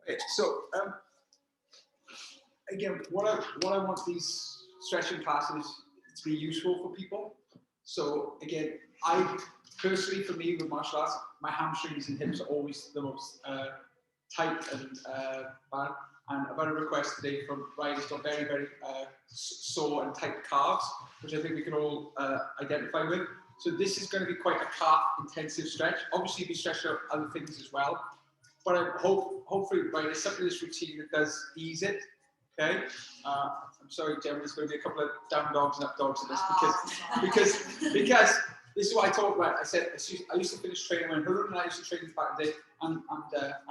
Okay, so again, what I want these stretching classes to be useful for people. So again, I personally, for me with martial arts, my hamstrings and hips are always the most tight and bad. And I've had a request today from riders who got very, very sore and tight calves, which I think we can all identify with. So this is going to be quite a calf intensive stretch. Obviously, we stretch out other things as well. But I hopefully, right, there's something in this routine that does ease it. Okay. I'm sorry, Jem, there's going to be a couple of down dogs and up dogs in this because this is what I talked about. I said I used to finish training when Harun and I used to train back in the day, and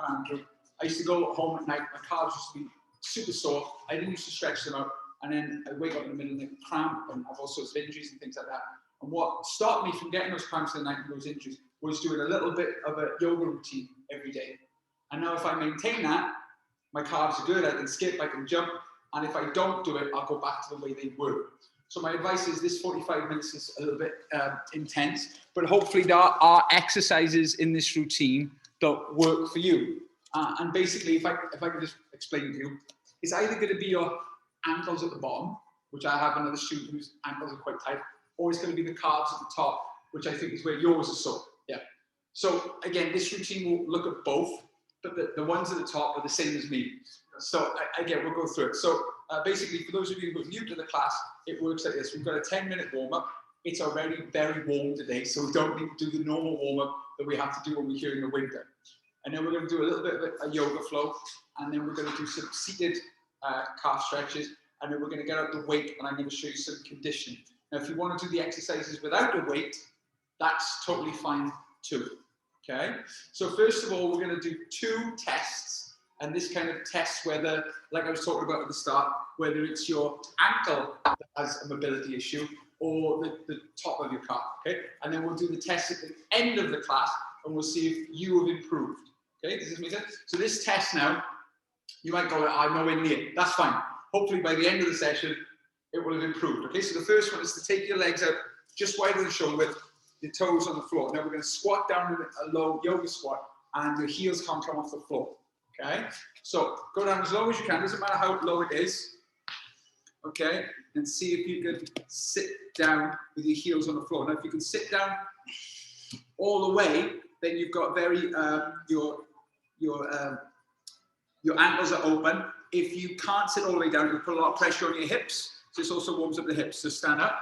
Andrew. I used to go home at night. My calves used to be super sore. I didn't used to stretch them out, and then I wake up in the middle of the night, cramp, and have all sorts of injuries and things like that. And what stopped me from getting those cramps in the night and those injuries was doing a little bit of a yoga routine every day. And now if I maintain that, my calves are good, I can skip, I can jump, and if I don't do it, I'll go back to the way they were. So my advice is this 45 minutes is a little bit intense, but hopefully there are exercises in this routine that work for you. And basically, if I can just explain to you, it's either going to be your ankles at the bottom, which I have another student whose ankles are quite tight, or it's going to be the calves at the top, which I think is where yours are sore. Yeah. So again, this routine will look at both, but the ones at the top are the same as me. So again, we'll go through it. So basically, for those of you who are new to the class, it works like this. We've got a 10-minute warm-up. It's already very warm today, so we don't need to do the normal warm-up that we have to do when we're here in the winter. And then we're going to do a little bit of a yoga flow, and then we're going to do some seated calf stretches, and then we're going to get out the weight, and I'm going to show you some conditioning. Now, if you want to do the exercises without the weight, that's totally fine too. Okay, so first of all, we're going to do 2 tests, and this kind of tests whether, like I was talking about at the start, whether it's your ankle that has a mobility issue or the top of your calf. Okay, and then we'll do the test at the end of the class, and we'll see if you have improved. Okay, does this make sense? So this test now, you might go, I'm nowhere near. That's fine. Hopefully by the end of the session, it will have improved. Okay, so the first one is to take your legs out just wider than shoulder width, your toes on the floor. Now we're going to squat down in a low yoga squat, and your heels can't come off the floor. Okay, so go down as low as you can. Doesn't matter how low it is. Okay, and see if you can sit down with your heels on the floor. Now, if you can sit down all the way, then you've got very your ankles are open. If you can't sit all the way down, you put a lot of pressure on your hips. So this also warms up the hips. So stand up.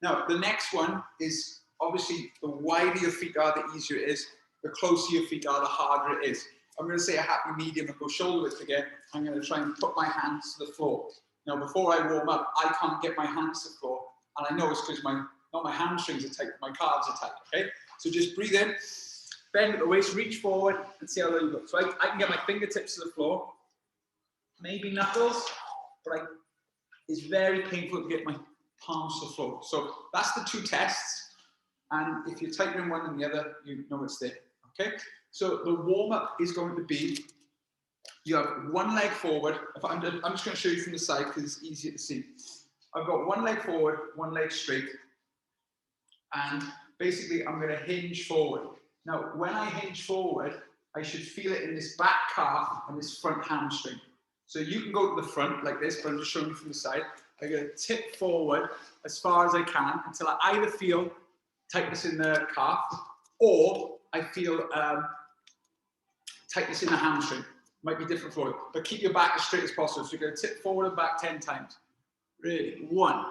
Now, the next one is obviously the wider your feet are, the easier it is. The closer your feet are, the harder it is. I'm going to say a happy medium and go shoulder width again. I'm going to try and put my hands to the floor. Now, before I warm up, I can't get my hands to the floor. And I know it's because not my hamstrings are tight, my calves are tight. Okay? So just breathe in, bend at the waist, reach forward, and see how low you go. So I can get my fingertips to the floor, maybe knuckles, but it's very painful to get my palms to the floor. So that's the 2 tests. And if you're tighter in one than the other, you know it's there. Okay? So the warm-up is going to be, you have one leg forward. I'm just going to show you from the side because it's easier to see. I've got one leg forward, one leg straight. And basically, I'm going to hinge forward. Now, when I hinge forward, I should feel it in this back calf and this front hamstring. So you can go to the front like this, but I'm just showing you from the side. I'm going to tip forward as far as I can until I either feel tightness in the calf or I feel tightness in the hamstring. Might be different for you, but keep your back as straight as possible. So you're going to tip forward and back 10 times. Really, 1,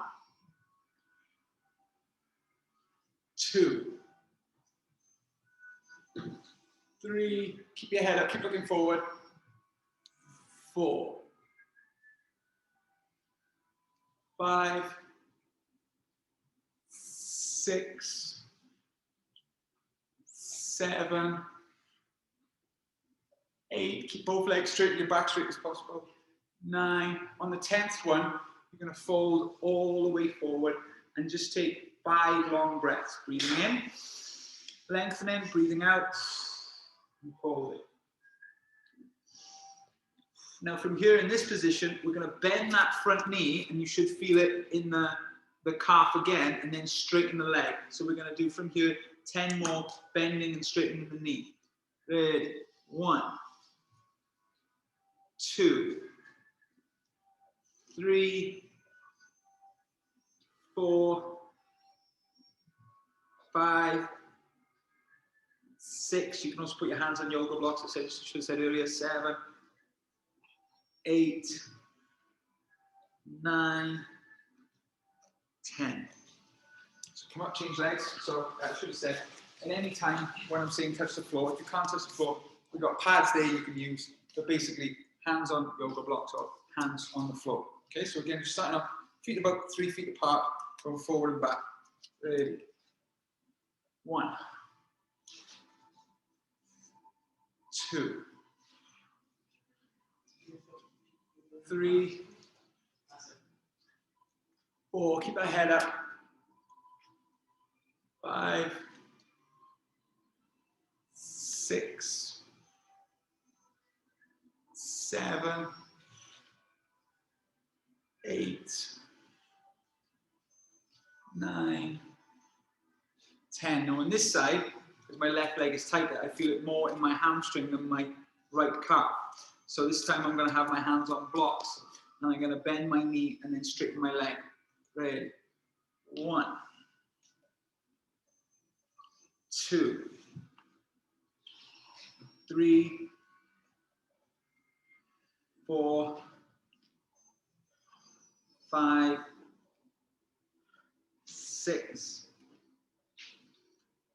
2, 3, keep your head up, keep looking forward. 4, 5, 6, 7, 8, keep both legs straight and your back straight as possible. 9, on the 10th one, you're going to fold all the way forward and just take 5 long breaths. Breathing in, lengthening, breathing out, and fold it. Now from here in this position, we're going to bend that front knee and you should feel it in the calf again and then straighten the leg. So we're going to do from here 10 more bending and straightening the knee. Ready? 1, 2, 3, 4, 5, 6. You can also put your hands on yoga blocks. I should have said earlier. 7, 8, 9, 10. So come up, change legs. So I should have said, at any time when I'm saying touch the floor, if you can't touch the floor, we've got pads there you can use. But basically, hands on yoga blocks or hands on the floor. Okay, so again, just starting up, feet about 3 feet apart, going forward and back. Ready. 1, 2, 3, 4. Keep that head up. 5, 6, 7, 8, 9, 10. Now on this side, because my left leg is tighter, I feel it more in my hamstring than my right calf. So this time I'm going to have my hands on blocks, and I'm going to bend my knee and then straighten my leg. Ready? 1, 2, 3, 4, 5, 6,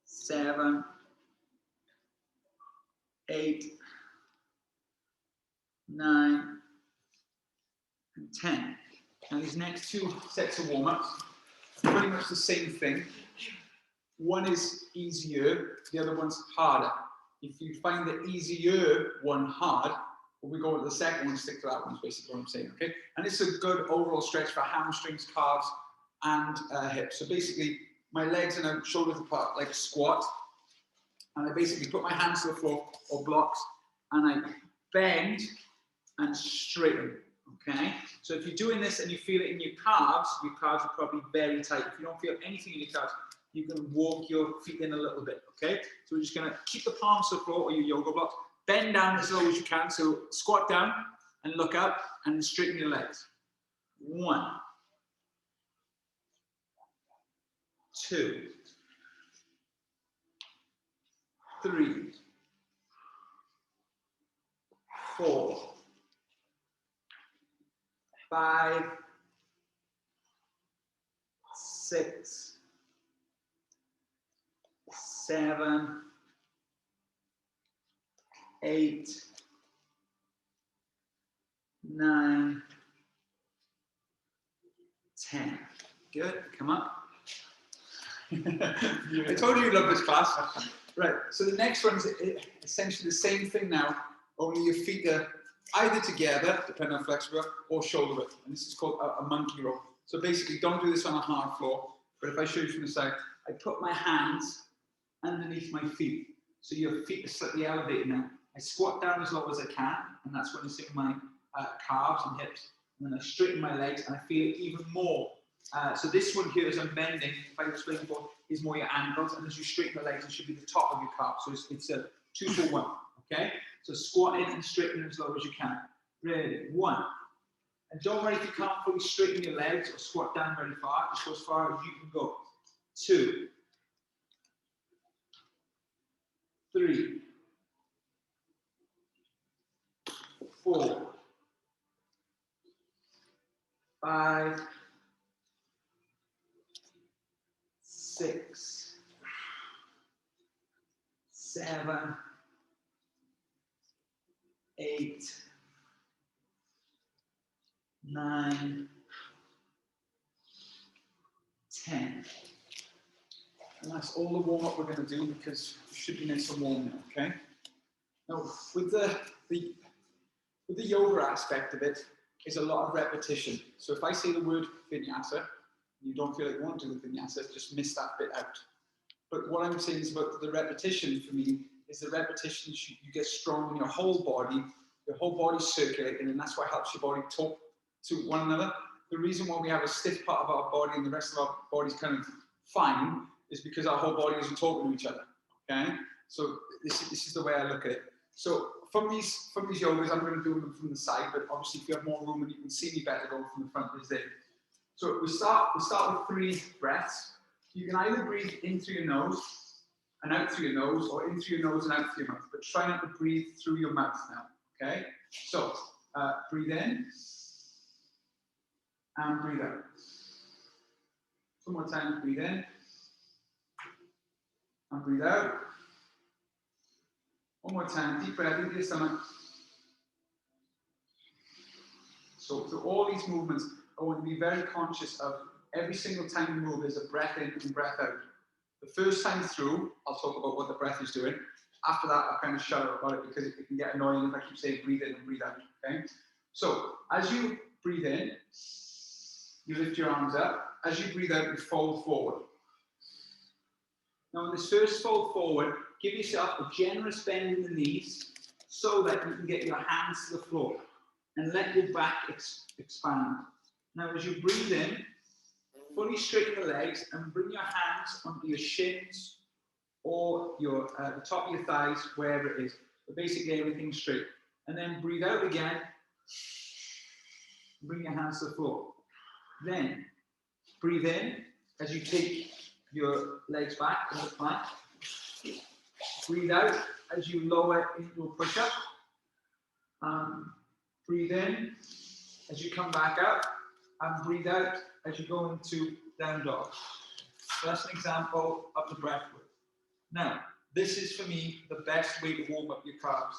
7, 8, 9, and 10. Now these next 2 sets of warm-ups are pretty much the same thing. One is easier, the other one's harder. If you find the easier one hard, well, we go with the second one, stick to that one, is basically what I'm saying, okay? And it's a good overall stretch for hamstrings, calves, and hips. So basically, my legs are now shoulders apart, like a squat, and I basically put my hands to the floor or blocks, and I bend and straighten, okay? So if you're doing this and you feel it in your calves are probably very tight. If you don't feel anything in your calves, you can walk your feet in a little bit, okay? So we're just gonna keep the palms to the floor or your yoga blocks, bend down as low as you can, so squat down and look up and straighten your legs. 1, 2, 3, 4, 5, 6, 7, 8, 9, 10. Good, come up. I told you you'd love this class. Right, so the next one is essentially the same thing now, only your feet are either together, depending on flexible, or shoulder width. And this is called a monkey roll. So basically, don't do this on a hard floor, but if I show you from the side, I put my hands underneath my feet. So your feet are slightly elevated now. I squat down as low as I can, and that's when it's in my calves and hips. And then I straighten my legs, and I feel it even more. So this one here, as I'm bending, if I explain before, is more your ankles, and as you straighten the legs, it should be the top of your calf. So it's a 2 for 1, okay? So squat in and straighten as low as you can. Ready, 1. And don't worry if you can't fully straighten your legs or squat down very far, just go as far as you can go. 2, 3, 4, 5, 6, 7, 8, 9, 10. And that's all the warm-up we're going to do because we should be nice and warm now, okay? Now, with the yoga aspect of it, is a lot of repetition. So if I say the word vinyasa, and you don't feel like you want to do the vinyasa, just miss that bit out. But what I'm saying is about the repetition for me is the repetition you get strong in your whole body's circulating, and that's what helps your body talk to one another. The reason why we have a stiff part of our body and the rest of our body's kind of fine is because our whole body isn't talking to each other, okay? So this is the way I look at it. So from these yogas, I'm going to do them from the side, but obviously if you have more room and you can see me better going from the front is there. So we start with 3 breaths. You can either breathe in through your nose and out through your nose, or in through your nose and out through your mouth, but try not to breathe through your mouth now, okay? So breathe in and breathe out. One more time, breathe in and breathe out. One more time, deep breath into your stomach. So through all these movements, I want to be very conscious of every single time you move, there's a breath in and breath out. The first time through, I'll talk about what the breath is doing. After that, I'll kind of shut up about it because it can get annoying if I keep saying breathe in and breathe out, okay? So as you breathe in, you lift your arms up. As you breathe out, you fold forward. Now in this first fold forward, give yourself a generous bend in the knees so that you can get your hands to the floor and let your back expand. Now as you breathe in, fully straighten the legs and bring your hands onto your shins or your the top of your thighs, wherever it is. But basically everything straight. And then breathe out again. Bring your hands to the floor. Then breathe in as you take your legs back in the plank. Breathe out as you lower into a push-up. Breathe in as you come back up, and breathe out as you go into down dog. So that's an example of the breath work. Now, this is for me the best way to warm up your calves.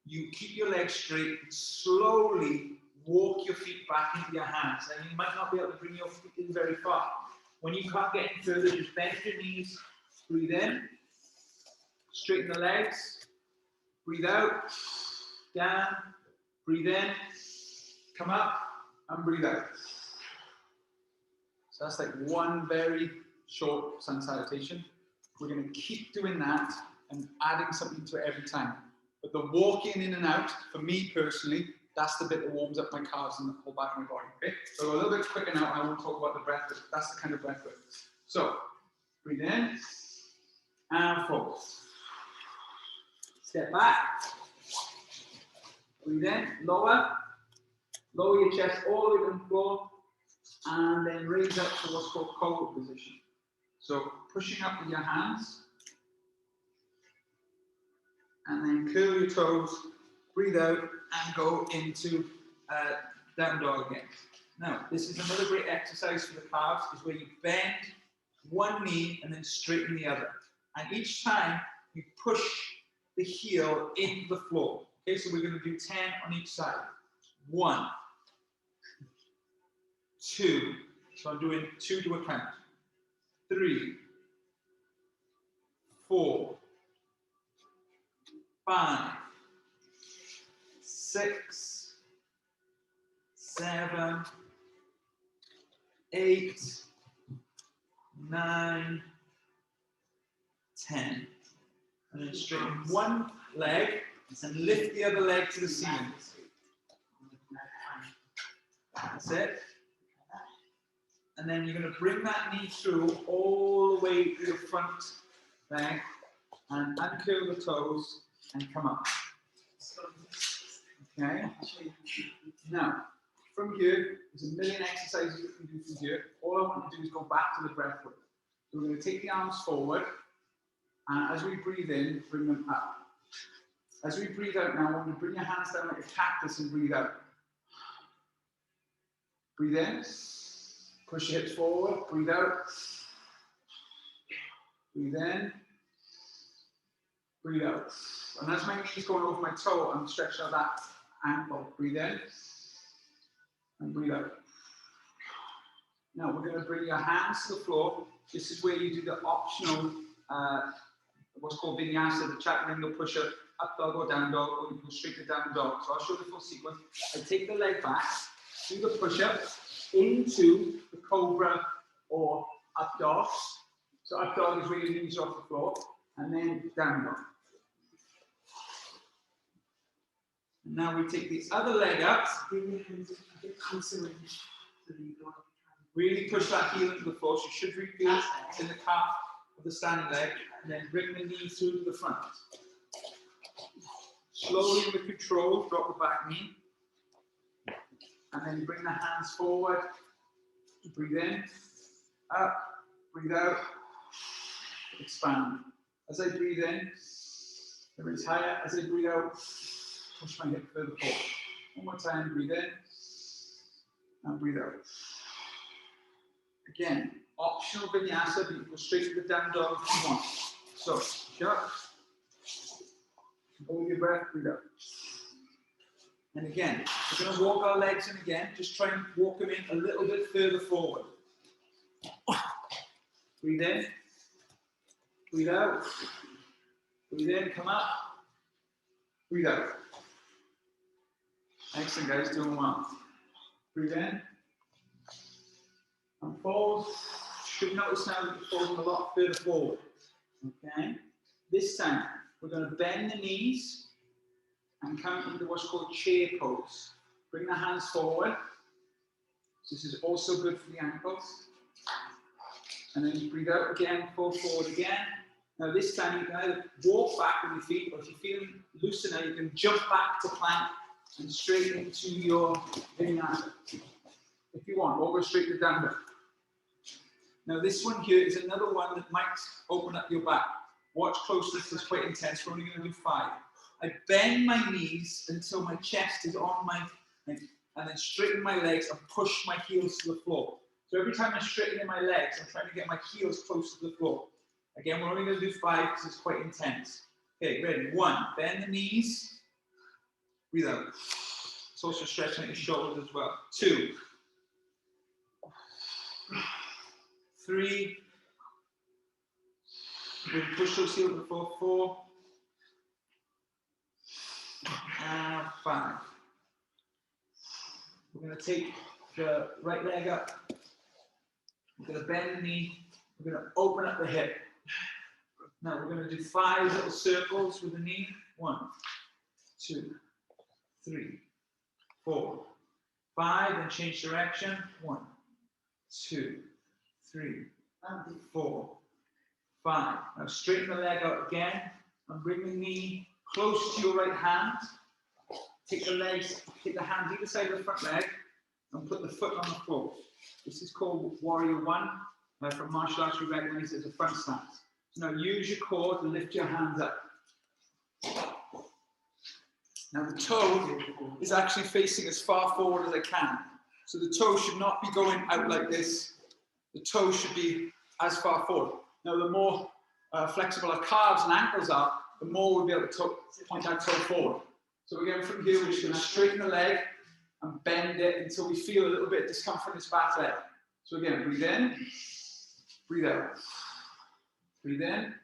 You keep your legs straight and slowly walk your feet back into your hands. And you might not be able to bring your feet in very far. When you can't get any further, just bend your knees, breathe in, straighten the legs, breathe out, down, breathe in, come up, and breathe out. So that's like one very short sun salutation. We're going to keep doing that and adding something to it every time. But the walking in and out, for me personally, that's the bit that warms up my calves and the whole back of my body. Okay? So a little bit quicker now, and I won't talk about the breath, but that's the kind of breath work. So breathe in and forward. Step back. Breathe in, lower your chest all the way to the floor, and then raise up to what's called cobra position. So pushing up with your hands, and then curl your toes, breathe out, and go into down dog again. Now, this is another great exercise for the calves, is where you bend one knee and then straighten the other. And each time you push the heel into the floor. Okay, so we're going to do 10 on each side. 1, 2. So I'm doing 2 to a count. 3, 4, 5, 6, 7, 8, 9, 10. And then straighten one leg and lift the other leg to the ceiling. That's it. And then you're going to bring that knee through all the way to the front leg and uncurl the toes and come up. Okay? Now, from here, there's a million exercises that we can do from here. All I want to do is go back to the breath work. So we're going to take the arms forward, and as we breathe in, bring them up. As we breathe out now, I want to bring your hands down like a cactus and breathe out. Breathe in, push your hips forward, breathe out. Breathe in, breathe out. And as my knees going over my toe, I'm stretching out that ankle. Breathe in and breathe out. Now we're going to bring your hands to the floor. This is where you do the optional, what's called vinyasa, the chaturanga push-up, up dog or down dog, or you go straight to down dog. So I'll show the full sequence. I take the leg back, do the push-up into the cobra or up dog. So up dog is where your knees are off the floor, and then down dog. And now we take the other leg up. Really push that heel into the floor. So you should feel it in the calf of the standing leg, and then bring the knee through to the front. Slowly with control, drop the back knee. And then bring the hands forward. Breathe in, up, breathe out, expand. As I breathe in, raise higher. As I breathe out, push my hip further forward. One more time, breathe in, and breathe out. Again, optional vinyasa, but you can go straight to the down dog if you want. So, shut, hold your breath, breathe out. And again, we're going to walk our legs in again. Just try and walk them in a little bit further forward. Breathe in. Breathe out. Breathe in, come up. Breathe out. Excellent, guys, doing well. Breathe in. And fold. Should notice now that you're folding a lot further forward. Okay? This time, we're going to bend the knees and come into what's called chair pose. Bring the hands forward. This is also good for the ankles. And then you breathe out again, fold forward again. Now this time you can either walk back with your feet, or if you're feeling looser now, you can jump back to plank and straight into your vinyasa. If you want, or go straight to down dog. Now this one here is another one that might open up your back. Watch closely, this is quite intense. We're only going to do 5. I bend my knees until my chest is on my, and then straighten my legs and push my heels to the floor. So every time I'm straightening my legs, I'm trying to get my heels close to the floor. Again, we're only going to do 5 because it's quite intense. Okay, ready? 1, bend the knees. Breathe out. It's also stretching out your shoulders as well. 2, 3. We'll push those heels to the floor. 4. And 5. We're going to take the right leg up. We're going to bend the knee. We're going to open up the hip. Now we're going to do 5 little circles with the knee. 1, 2, 3, 4, 5. Then change direction. 1, 2, 3, 4, 5. Now straighten the leg out again and bring the knee close to your right hand. Take the legs, take the hands either side of the front leg and put the foot on the floor. This is called Warrior 1. From martial arts, we recognize it as a front stance. So now use your core to lift your hands up. Now the toe is actually facing as far forward as I can. So the toe should not be going out like this. The toe should be as far forward. Now the more flexible our calves and ankles are, the more we'll be able to point that toe forward. So again, from here, we're just going to straighten the leg and bend it until we feel a little bit of discomfort in this back leg. So again, breathe in, breathe out. Breathe in,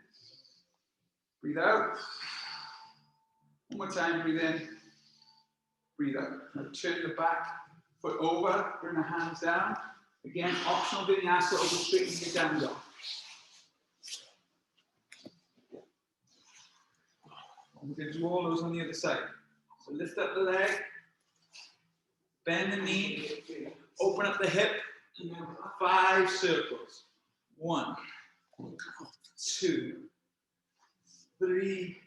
breathe out. One more time, breathe in, breathe out. Now turn the back foot over, bring the hands down. Again, optional vinyasa over straightening your down dog. We're going to do all those on the other side. So lift up the leg, bend the knee, open up the hip, 5 circles. 1, 2, 3,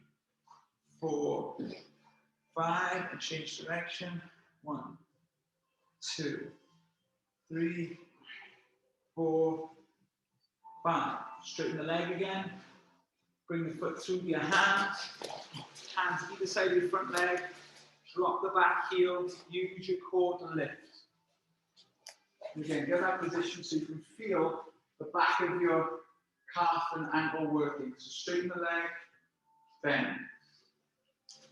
4, 5, and change direction. 1, 2, 3, 4, 5. Straighten the leg again. Bring the foot through your hands. Hands either side of your front leg. Drop the back heel. Use your core to lift. And again, get that position so you can feel the back of your calf and ankle working. So straighten the leg, bend.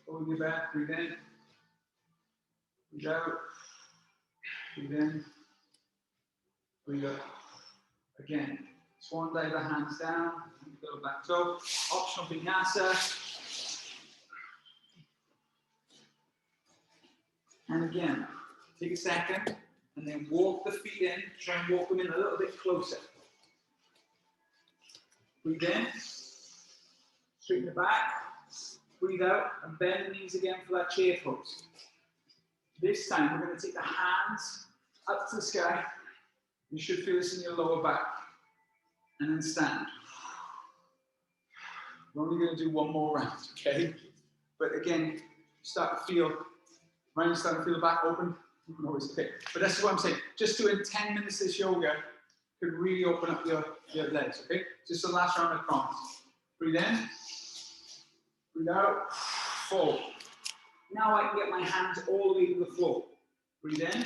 Hold your breath, breathe in, breathe out, breathe in, breathe out. Again, swan dive the hands down, go back toe. Optional vinyasa. And again, take a second and then walk the feet in. Try and walk them in a little bit closer. Breathe in, straighten the back, breathe out, and bend the knees again for that chair pose. This time, we're going to take the hands up to the sky. You should feel this in your lower back. And then stand. We're only going to do one more round, okay? But again, start to feel, mind starting to feel the back open. Always okay. But that's what I'm saying. Just doing 10 minutes this yoga could really open up your legs, okay? Just the last round, I promise. Breathe in, breathe out, fold. Now I can get my hands all the way to the floor. Breathe in,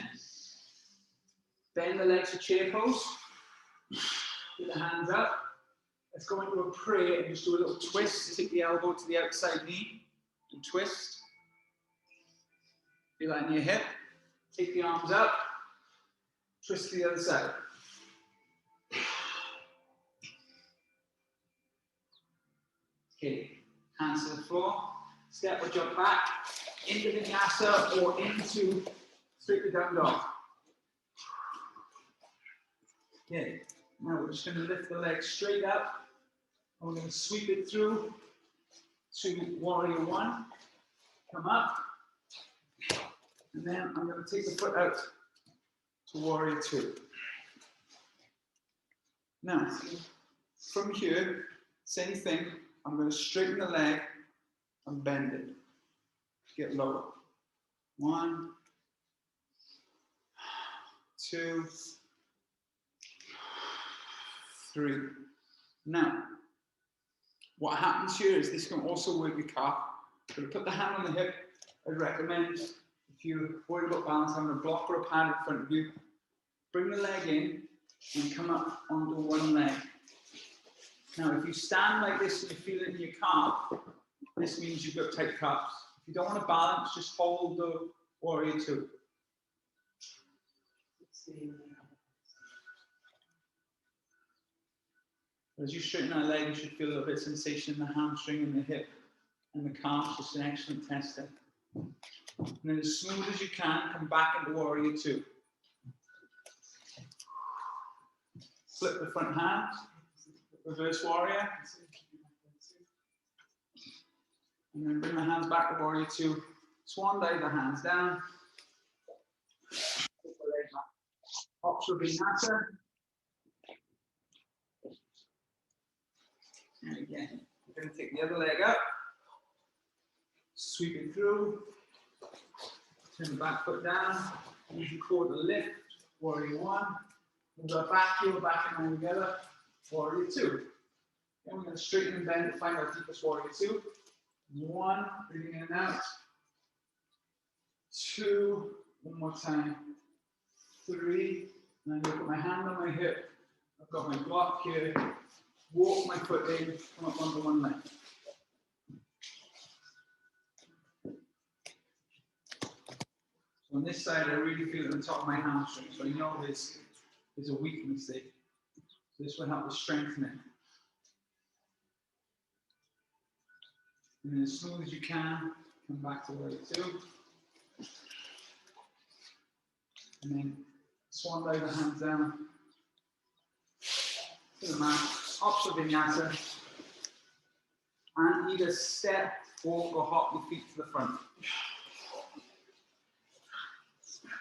bend the legs to chair pose, get the hands up. Let's go into a prayer and just do a little twist. Take the elbow to the outside knee and twist. Feel that in your hip. Take the arms up, twist to the other side. Okay, hands to the floor. Step or jump back into vinyasa or into straight down dog. Okay, now we're just going to lift the legs straight up. And we're going to sweep it through to warrior one. Come up. And then I'm going to take the foot out to warrior two. Now, from here, same thing. I'm going to straighten the leg and bend it. Get lower. 1, 2, 3. Now, what happens here is this can also work your calf. I'm going to put the hand on the hip. I'd recommend, if you're worried about balance, having a block or a pad in front of you. Bring the leg in and come up onto one leg. Now, if you stand like this and you feel it in your calf, this means you've got tight calves. If you don't want to balance, just hold the warrior two. As you straighten that leg, you should feel a little bit of sensation in the hamstring and the hip and the calf. Just an excellent tester. And then as smooth as you can, come back into warrior two. Flip the front hand, reverse warrior. And then bring the hands back to warrior two. Swan dive, the hands down. Optional vinyasa. And again, we're going to take the other leg up, sweep it through, turn the back foot down, use your core to lift, warrior one, move our back heel back and line together, warrior two. Then we're going to straighten and bend to find our deepest warrior two. 1, breathing in and out. 2, one more time. 3, and then I put my hand on my hip. I've got my block here. Walk my foot in, come up onto one leg. So on this side, I really feel it at the top of my hamstring. So I know there's a weakness there. So this will help with strengthening. And then as smooth as you can, come back to warrior two. And then swan dive the hands down to the mat. Optional vinyasa, and either step, walk, or hop your feet to the front.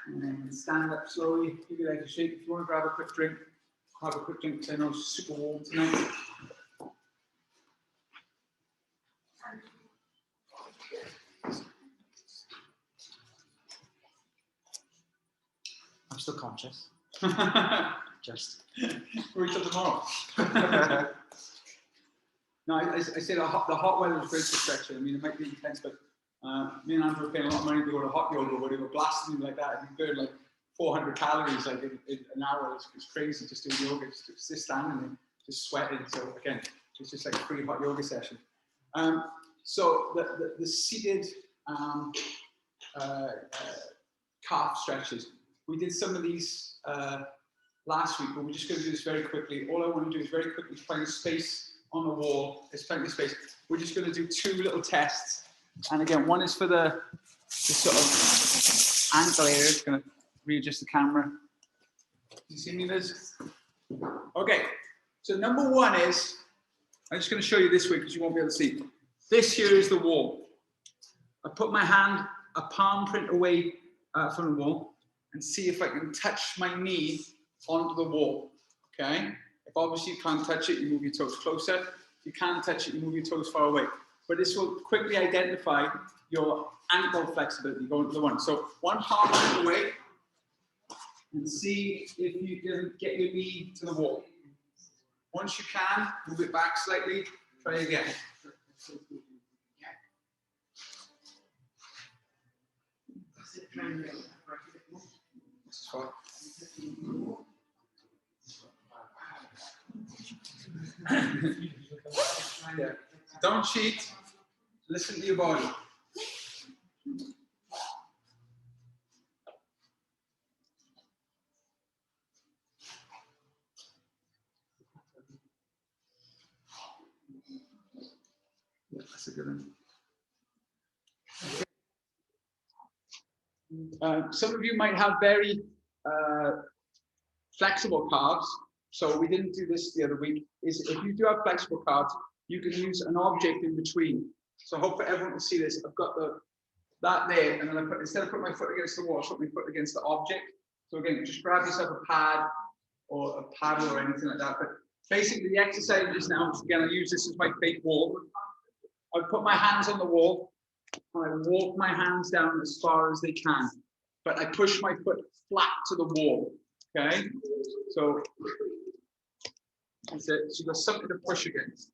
And then stand up slowly, give your legs a shake. If you want to grab a quick drink, have a quick drink because I know it's super warm tonight. I'm still conscious. Just. Wait till tomorrow. No, I say the hot weather is great for stretching. I mean, it might be intense, but me and Andrew are paying a lot of money to go to hot yoga where they were blasting like that. And you burn like 400 calories like in an hour. It's crazy just doing yoga, just standing and just sweating. So again, it's just like a free hot yoga session. So the seated calf stretches. We did some of these last week, but we're just going to do this very quickly. All I want to do is very quickly find a space on the wall. There's plenty of space. We're just going to do 2 little tests. And again, one is for the sort of ankle area. It's going to readjust the camera. Do you see me, Liz? Okay. So number 1 is, I'm just going to show you this way because you won't be able to see. This here is the wall. I put my hand a palm print away from the wall and see if I can touch my knee onto the wall, okay? If obviously you can't touch it, you move your toes closer. If you can't touch it, you move your toes far away. but this will quickly identify your ankle flexibility going to the one. So one palm on the way, and see if you can get your knee to the wall. Once you can, move it back slightly, try again. Yeah. Don't cheat, listen to your body. Yeah, that's a good one. Some of you might have very flexible calves. So we didn't do this the other week. Is if you do have flexible calves, you can use an object in between. So hopefully everyone can see this. I've got that there, and then instead of putting my foot against the wall, I put my foot against the object. So again, just grab yourself a pad or a paddle or anything like that. But basically the exercise is now, again, I use this as my fake wall. I put my hands on the wall, and I walk my hands down as far as they can. But I push my foot flat to the wall, okay? So that's it. So you've got something to push against.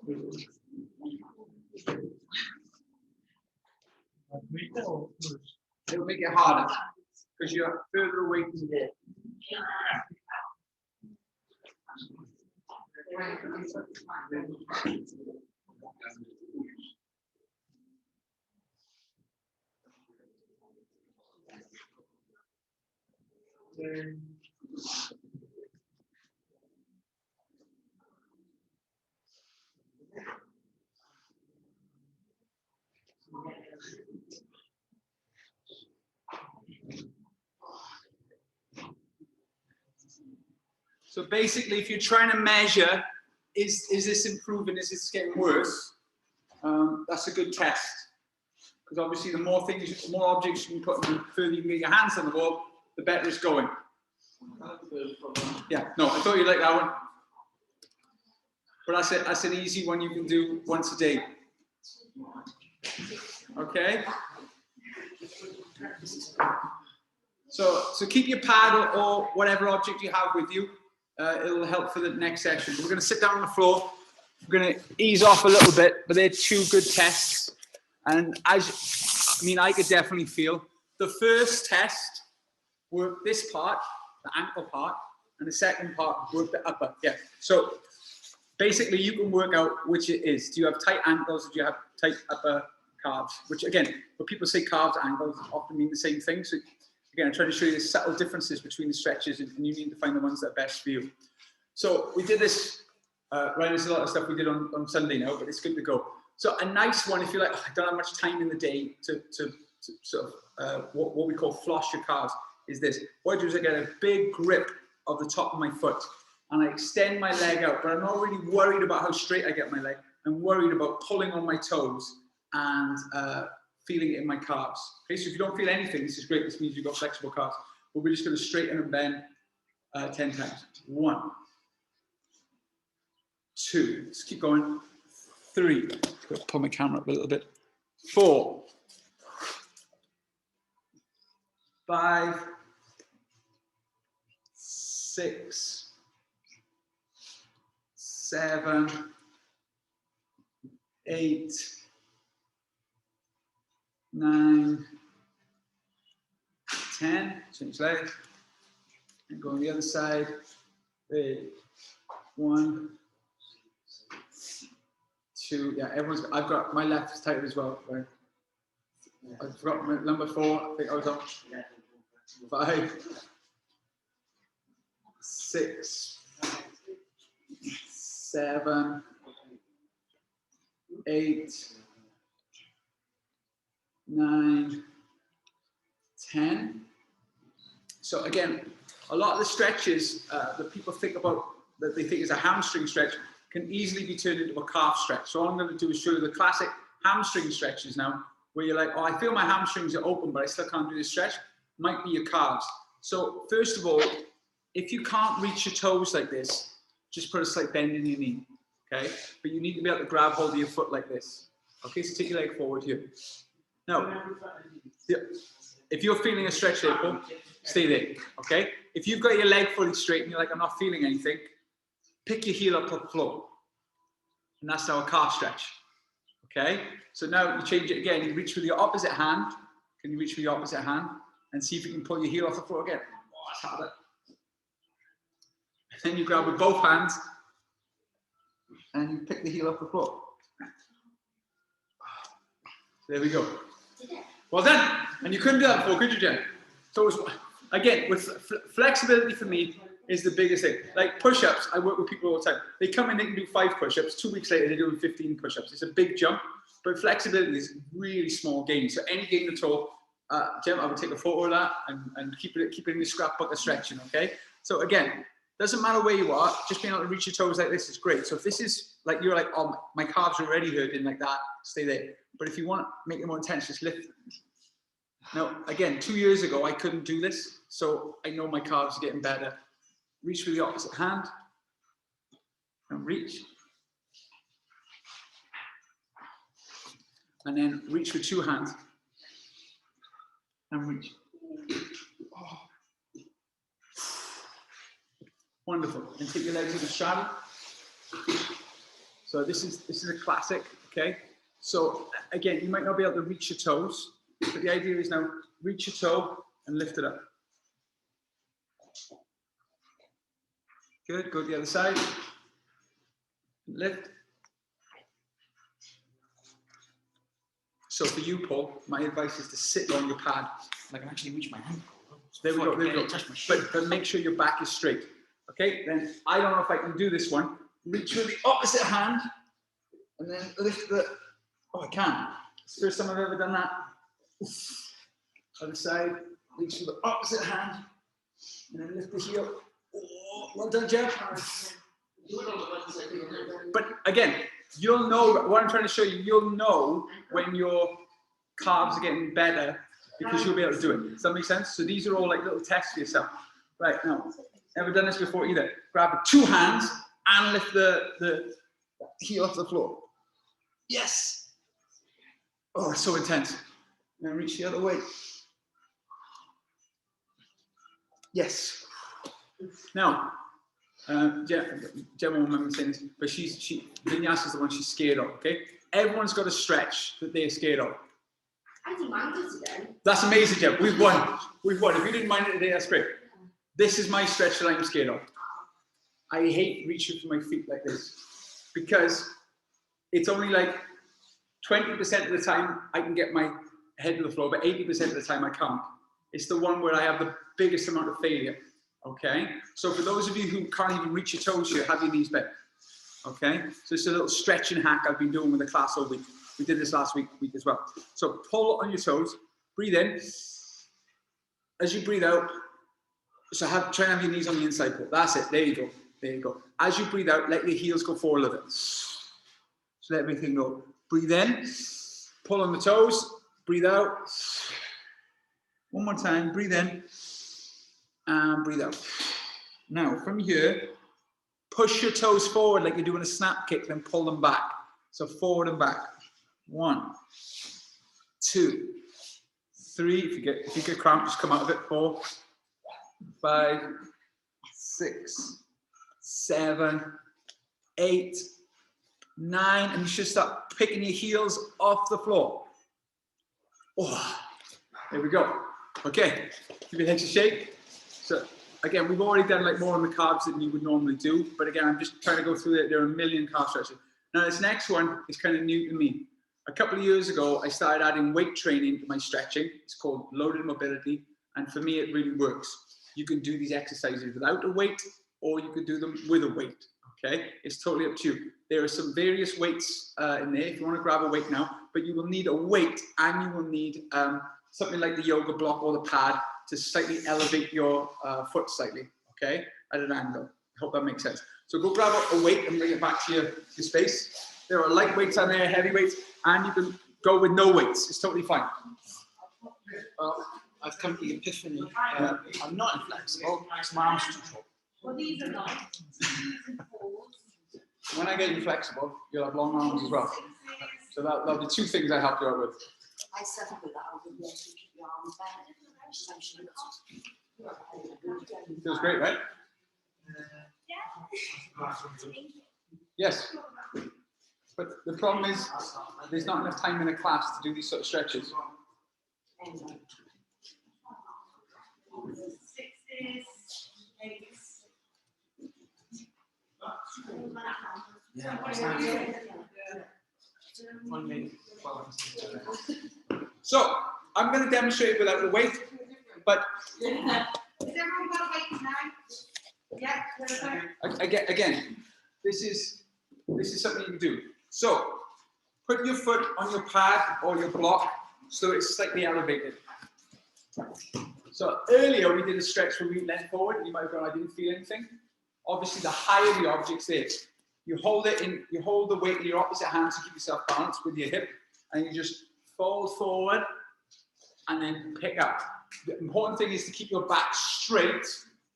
It'll make it harder because you're further away from the wall. So basically, if you're trying to measure, is this improving? Is this getting worse? That's a good test. Because obviously, the more things, the more objects you can put, the further you can get your hands on the wall, the better it's going. Yeah, no, I thought you'd like that one. But that's an easy one you can do once a day. Okay? So keep your pad or whatever object you have with you. It'll help for the next session. We're going to sit down on the floor. We're going to ease off a little bit, but they're two good tests. And I could definitely feel the first test worked this part, the ankle part, and the second part worked the upper. Yeah. So basically, you can work out which it is. Do you have tight ankles? Or do you have tight upper calves? Which again, when people say calves, ankles often mean the same thing. So again, I'm trying to show you the subtle differences between the stretches, and you need to find the ones that are best for you. So we did this, right, there's a lot of stuff we did on Sunday now, but it's good to go. So a nice one, if you're like, oh, I don't have much time in the day to sort of, what we call floss your calves, is this. What I do is I get a big grip of the top of my foot, and I extend my leg out, but I'm not really worried about how straight I get my leg. I'm worried about pulling on my toes and feeling it in my calves. Okay, so if you don't feel anything, this is great. This means you've got flexible calves. But we're just going to straighten and bend 10 times. 1, 2. Let's keep going. 3. Pull my camera up a little bit. 4, 5, 6, 7, 8, 9, 10. Change leg. And go on the other side. 1, 2. Yeah, I've got my left is tight as well. Right? I forgot my number 4. I think I was on 5, 6, 7, 8, 9, 10. So again, a lot of the stretches that people think about, that they think is a hamstring stretch, can easily be turned into a calf stretch. So all I'm going to do is show you the classic hamstring stretches now, where you're like, oh, I feel my hamstrings are open, but I still can't do this stretch. Might be your calves. So first of all, if you can't reach your toes like this, just put a slight bend in your knee. okay? But you need to be able to grab hold of your foot like this. Okay, so take your leg forward here. Now, if you're feeling a stretch there, Paul, stay there, okay? If you've got your leg fully straight and you're like, I'm not feeling anything, pick your heel up off the floor. And that's our calf stretch, okay? So now you change it again. You reach with your opposite hand. Can you reach with your opposite hand? And see if you can pull your heel off the floor again. Oh, that's harder. And then you grab with both hands and you pick the heel off the floor. There we go. Well done. And you couldn't do that before, could you, Jen? So it was, again, with flexibility for me is the biggest thing. Like push-ups, I work with people all the time. They come in, they can do 5 push-ups. 2 weeks later, they're doing 15 push-ups. It's a big jump, but flexibility is really small gain. So any gain at all, Jen, I would take a photo of that and keep it in your scrapbook of stretching, okay? So again, doesn't matter where you are, just being able to reach your toes like this is great. So if this is like, you're like, oh, my calves are already hurting like that, stay there. But if you want to make it more intense, just lift them. Now, again, 2 years ago, I couldn't do this. So I know my calves are getting better. Reach with the opposite hand and reach. And then reach with 2 hands and reach. Oh. Wonderful. And take your legs into straddle. So this is a classic, okay? So again, you might not be able to reach your toes, but the idea is now reach your toe and lift it up. Good, go to the other side. Lift. So for you, Paul, my advice is to sit on your pad. I can actually reach my hand. There we go, there we go. But make sure your back is straight. Okay, then I don't know if I can do this one. Reach with the opposite hand and then lift the, oh, I can. It's the first time I've ever done that. Other side, reach with the opposite hand and then lift the heel. Oh, well done, Jeff. But again, you'll know, what I'm trying to show you, you'll know when your calves are getting better because you'll be able to do it. Does that make sense? So these are all like little tests for yourself. Right, now, never done this before either. Grab with 2 hands and lift the heel off the floor. Yes. Oh, it's so intense. Now reach the other way. Yes. Now, Gemma will remember saying this, but Vinyasa is the one she's scared of, okay? Everyone's got a stretch that they're scared of. I didn't mind it today. That's amazing, Gemma. We've won. We've won. If you didn't mind it today, that's great. This is my stretch that I'm scared of. I hate reaching for my feet like this because it's only like 20% of the time I can get my head to the floor, but 80% of the time I can't. It's the one where I have the biggest amount of failure. Okay, so for those of you who can't even reach your toes here, have your knees bent. Okay, so it's a little stretching hack I've been doing with the class all week. We did this last week as well. So pull on your toes, breathe in. As you breathe out, so try and have your knees on the inside pull. That's it, there you go, there you go. As you breathe out, let your heels go forward a little bit. So let everything go. Breathe in, pull on the toes, breathe out. One more time, breathe in. And breathe out. Now, from here, push your toes forward like you're doing a snap kick, then pull them back. So forward and back. 1, 2, 3. If you get cramp, just come out of it. 4, 5, 6, 7, 8, 9. And you should start picking your heels off the floor. Oh, there we go. Okay, give your legs a shake. So again, we've already done like more on the calves than you would normally do, but again, I'm just trying to go through it. There are a million calf stretches. Now this next one is kind of new to me. A couple of years ago, I started adding weight training to my stretching. It's called loaded mobility, and for me, it really works. You can do these exercises without a weight, or you could do them with a weight. Okay, it's totally up to you. There are some various weights in there if you want to grab a weight now, but you will need a weight and you will need something like the yoga block or the pad to slightly elevate your foot slightly, okay, at an angle. I hope that makes sense. So go grab a weight and bring it back to your space. There are light weights on there, heavy weights, and you can go with no weights. It's totally fine. Well, I've come to the epiphany. I'm not inflexible because my arms are too short. Well, these are not. When I get you flexible, you'll have long arms as well. So that'll be two things I help you out with. I settled with that. I would be able to keep your arms bent. Feels great, right? Yes. But the problem is, there's not enough time in a class to do these sort of stretches. So I'm going to demonstrate without the weight, but again, this is something you can do. So put your foot on your pad or your block so it's slightly elevated. So earlier we did a stretch where we leant forward. You might have gone, I didn't feel anything. Obviously, the higher the object's there, you hold the weight in your opposite hand to keep yourself balanced with your hip, and you just fold forward and then pick up. The important thing is to keep your back straight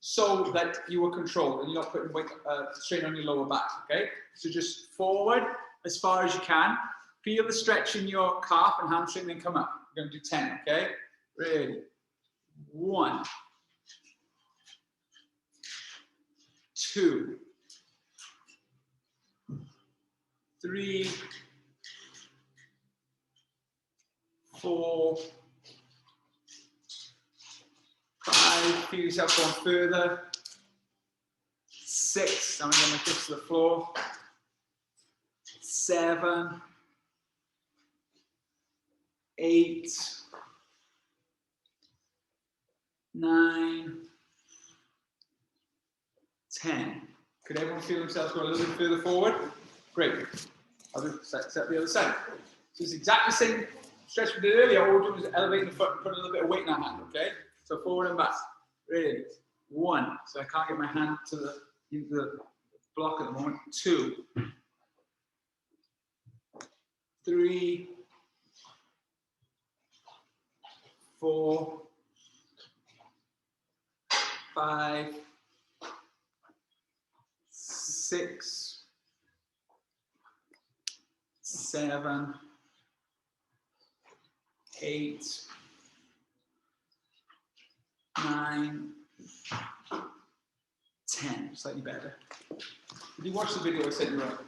so that you are controlled and you're not putting weight strain on your lower back. Okay, so just forward as far as you can. Feel the stretch in your calf and hamstring, then come up. We're going to do 10. Okay, ready? 1, 2, 3, 4, 5. Feel yourself going further. 6. I'm going to get my fists to the floor. 7, 8, 9, 10. Could everyone feel themselves go a little bit further forward? Great. I'll just set the other side. So it's exactly the same stretch we did earlier. All we're doing is elevating the foot and putting a little bit of weight in our hand, okay? So forward and back. Ready? 1. So I can't get my hand to the block at the moment. 2, 3, 4, 5, 6, 7, 8, 9, 10. Slightly better. Did you watch the video I sent you out?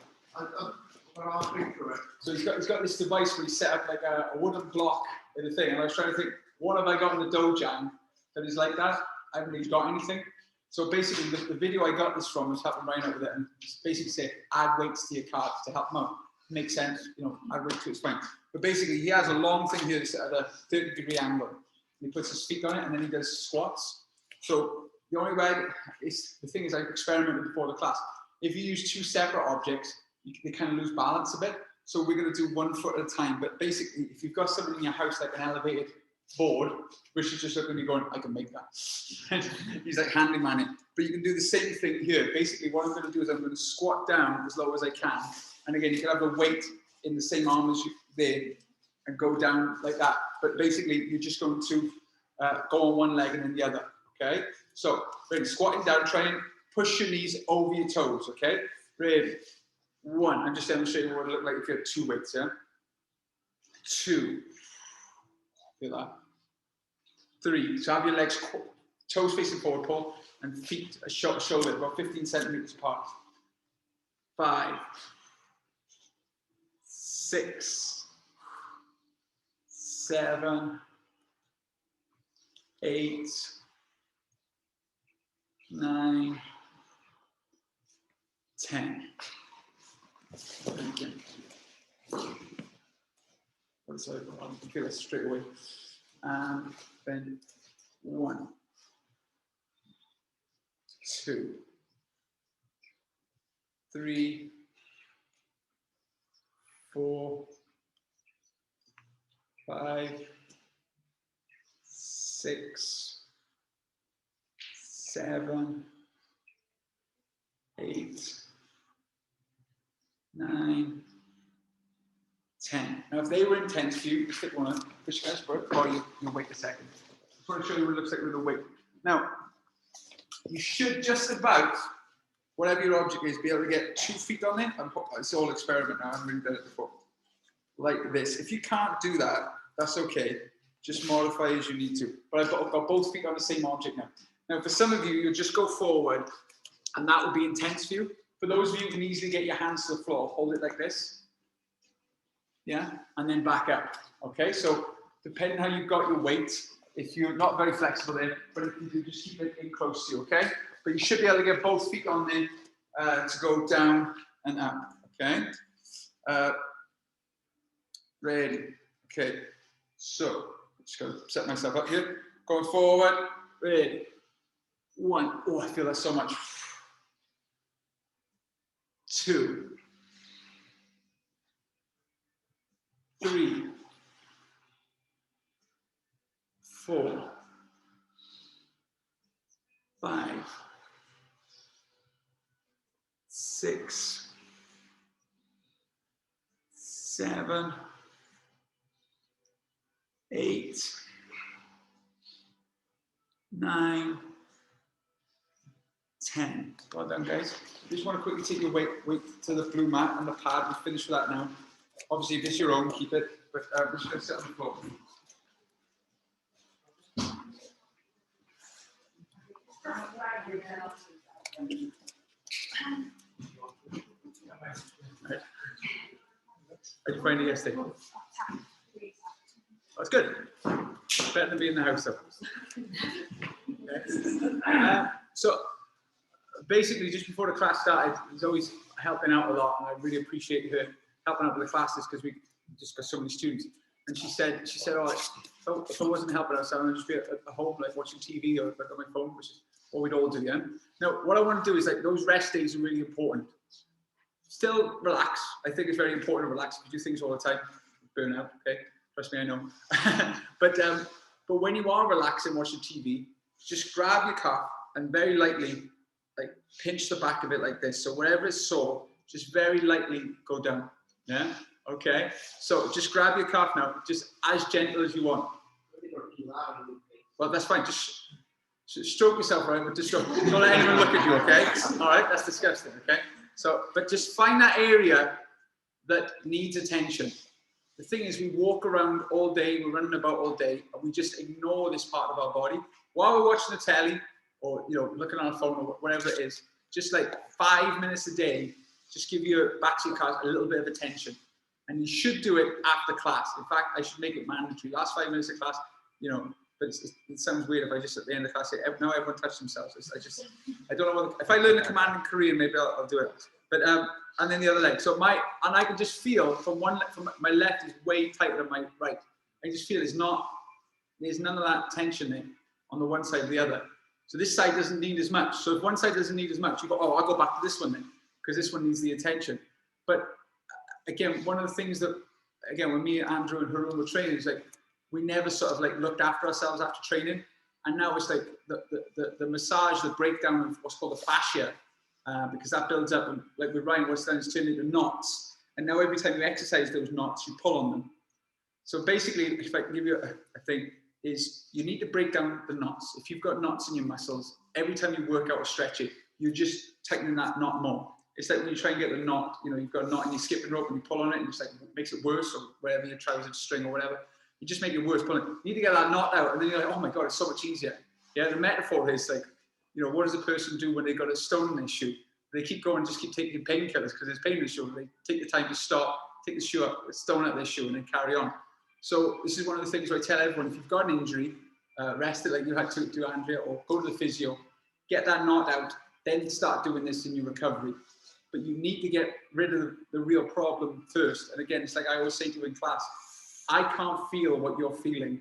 I'll think through it. So he's got this device where he set up like a wooden block in a thing, and I was trying to think, what have I got in the dojang that is like that? I haven't really got anything. So basically, the video I got this from was helping Ryan out with it, and basically said, add weights to your calves to help them out. Makes sense, you know, add weight to his spine. But basically, he has a long thing here that's at a 30-degree angle. He puts his feet on it, and then he does squats. So the only way, the thing is, I experimented before the class. If you use 2 separate objects, they kind of lose balance a bit. So we're going to do 1 foot at a time. But basically, if you've got something in your house like an elevated board, Rich is just looking at me going, I can make that. He's like handyman it. But you can do the same thing here. Basically, what I'm going to do is I'm going to squat down as low as I can. And again, you can have the weight in the same arm as you there and go down like that. But basically, you're just going to go on one leg and then the other. Okay? So, ready, squatting down, try and push your knees over your toes. Okay? Ready. 1. I'm just demonstrating what it would look like if you had 2 weights. Yeah? 2. Feel that? 3. So have your legs, toes facing forward, Paul, and feet shoulder, about 15 centimeters apart. 5, 6, 7, 8, 9, 10. So I can feel it straight away. And then 1, 2, 3, 4, 5, 6, 7, 8, 9, 10. Now, if they were intense for you, just pick one up, push your guys for it, or you'll wait a second. I just want to show you what it looks like with the weight. Now, you should just about whatever your object is, be able to get 2 feet on it. It's all experiment now. I haven't really done it before. Like this. If you can't do that, that's okay. Just modify as you need to. But I've got both feet on the same object now. Now, for some of you, you'll just go forward, and that will be intense for you. For those of you who can easily get your hands to the floor, hold it like this. Yeah, and then back up. Okay, so depending how you've got your weight, if you're not very flexible there, but if you do, just keep it in close to you, okay? But you should be able to get both feet on there to go down and up, okay? Ready, okay. So, just gotta set myself up here. Going forward, ready. 1, oh, I feel that so much. 2, 3, 4, 5, 6, 7, 8, 9, 10. Well done, guys. Just want to quickly take your weight to the blue mat and the pad. We'll finish with that now. Obviously, if it's your own, keep it. But we're just going to sit on the floor. Right. How did you find it yesterday? That's good. Better than being in the house, though. Okay. So, basically, just before the class started, he's always helping out a lot, and I really appreciate her helping out with the classes because we just got so many students. And she said, oh, if I wasn't helping us, I would just be at home, like watching TV or like on my phone, which is what we'd all do, yeah? Now, what I want to do is, like, those rest days are really important. Still relax. I think it's very important to relax. If you do things all the time, burn out, okay? Trust me, I know. but when you are relaxing, watching TV, just grab your cup and very lightly, like, pinch the back of it like this. So wherever it's sore, just very lightly go down. Yeah? Okay? So just grab your calf now, just as gentle as you want. Well, that's fine. Just stroke yourself, right? But just don't let anyone look at you, okay? All right? That's disgusting, okay? So, but just find that area that needs attention. The thing is, we walk around all day, we're running about all day, and we just ignore this part of our body. While we're watching the telly, or, you know, looking on our phone or whatever it is, just like 5 minutes a day, just give your back to your calves a little bit of attention. And you should do it after class. In fact, I should make it mandatory. Last 5 minutes of class, you know, but it sounds weird if I just at the end of the class say, now everyone touch themselves. I don't know if I learn the command in Korean, maybe I'll do it. But and then the other leg. So I can just feel from my left is way tighter than my right. I just feel there's none of that tension there on the one side or the other. So this side doesn't need as much. So if one side doesn't need as much, you go, oh, I'll go back to this one then, because this one needs the attention. But again, one of the things that, again, when me, Andrew, and Harun were training, is like, we never sort of like looked after ourselves after training. And now it's like the massage, the breakdown of what's called the fascia, because that builds up, and like with Ryan, what's done is turned into knots. And now every time you exercise those knots, you pull on them. So basically, if I can give you a thing, is you need to break down the knots. If you've got knots in your muscles, every time you work out or stretch it, you're just tightening that knot more. It's like when you try and get the knot, you know, you've got a knot and you're skipping rope and you pull on it and it's like, it makes it worse, or whatever, your trousers string or whatever. You just make it worse pulling. You need to get that knot out, and then you're like, oh my God, it's so much easier. Yeah, the metaphor is like, you know, what does a person do when they've got a stone in their shoe? They keep going, just keep taking painkillers because there's pain in the shoe. They take the time to stop, take the shoe up, stone out their shoe, and then carry on. So this is one of the things where I tell everyone, if you've got an injury, rest it like you had to do, Andrea, or go to the physio, get that knot out, then start doing this in your recovery. But you need to get rid of the real problem first. And again, it's like I always say to you in class, I can't feel what you're feeling.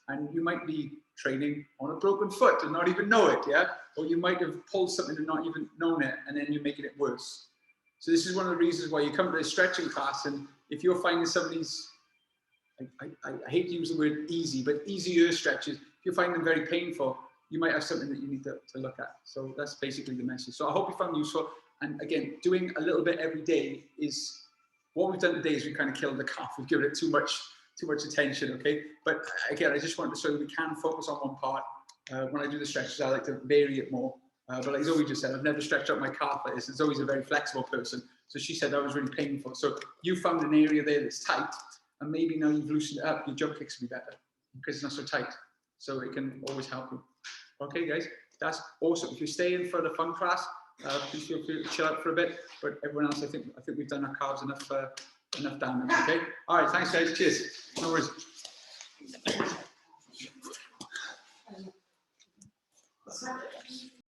And you might be training on a broken foot and not even know it, yeah? Or you might have pulled something and not even known it, and then you're making it worse. So this is one of the reasons why you come to a stretching class, and if you're finding some of these, I hate to use the word easy, but easier stretches, if you find them very painful, you might have something that you need to look at. So that's basically the message. So I hope you found it useful. And again, doing a little bit every day is, what we've done today is we've kind of killed the calf. We've given it too much attention, okay? But again, I just wanted to show you we can focus on one part. When I do the stretches, I like to vary it more. But like Zoe just said, I've never stretched out my calf like this. And Zoe's a very flexible person. So she said that was really painful. So you found an area there that's tight, and maybe now you've loosened it up, your jump kicks will be better because it's not so tight. So it can always help you. Okay, guys, that's awesome. If you're staying for the fun class, please feel free to chill out for a bit. But everyone else, I think we've done our calves enough damage. Okay. All right. Thanks, guys. Cheers. No worries.